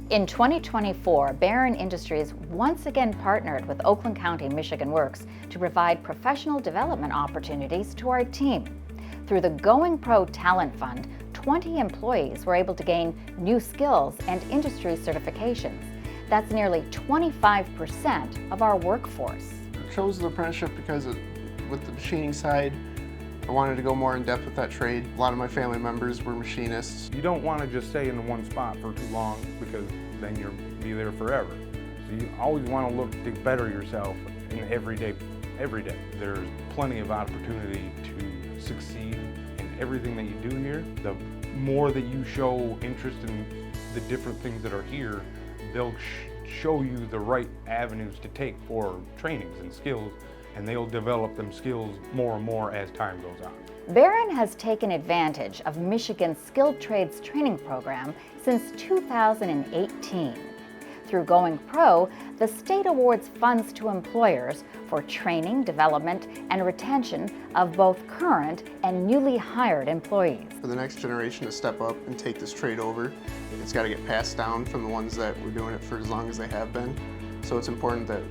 In 2024, Barron Industries once again partnered with Oakland County Michigan Works to provide professional development opportunities to our team. Through the Going Pro Talent Fund, 20 employees were able to gain new skills and industry certifications. That's nearly 25% of our workforce. I chose the apprenticeship because with the machining side, I wanted to go more in depth with that trade. A lot of my family members were machinists. You don't want to just stay in one spot for too long because then you'll be there forever. So you always want to look to better yourself in every day. There's plenty of opportunity to succeed in everything that you do here. The more that you show interest in the different things that are here, they'll show you the right avenues to take for trainings and skills, and they'll develop them skills more and more as time goes on. Barron has taken advantage of Michigan's Skilled Trades Training Program since 2018. Through Going Pro, the state awards funds to employers for training, development, and retention of both current and newly hired employees. For the next generation to step up and take this trade over, it's got to get passed down from the ones that were doing it for as long as they have been. So it's important that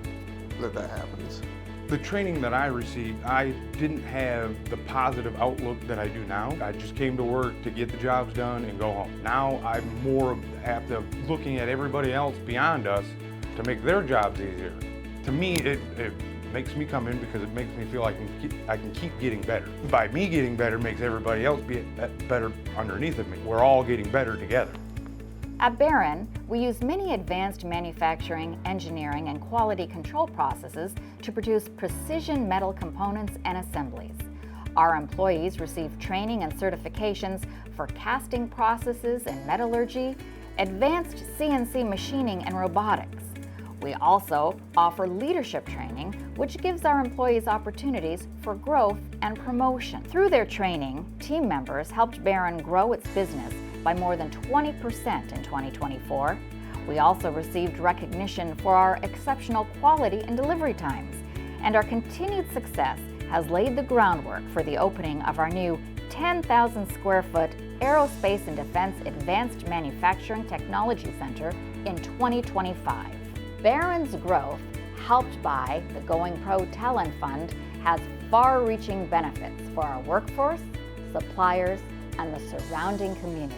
that happens. The training that I received, I didn't have the positive outlook that I do now. I just came to work to get the jobs done and go home. Now I'm more apt to looking at everybody else beyond us to make their jobs easier. To me, it makes me come in because it makes me feel like I can keep getting better. By me getting better makes everybody else be better underneath of me. We're all getting better together. At Barron, we use many advanced manufacturing, engineering, and quality control processes to produce precision metal components and assemblies. Our employees receive training and certifications for casting processes and metallurgy, advanced CNC machining, and robotics. We also offer leadership training, which gives our employees opportunities for growth and promotion. Through their training, team members helped Barron grow its business by more than 20% in 2024. We also received recognition for our exceptional quality and delivery times, and our continued success has laid the groundwork for the opening of our new 10,000 square foot Aerospace and Defense Advanced Manufacturing Technology Center in 2025. Barron's growth, helped by the Going Pro Talent Fund, has far-reaching benefits for our workforce, suppliers, and the surrounding community.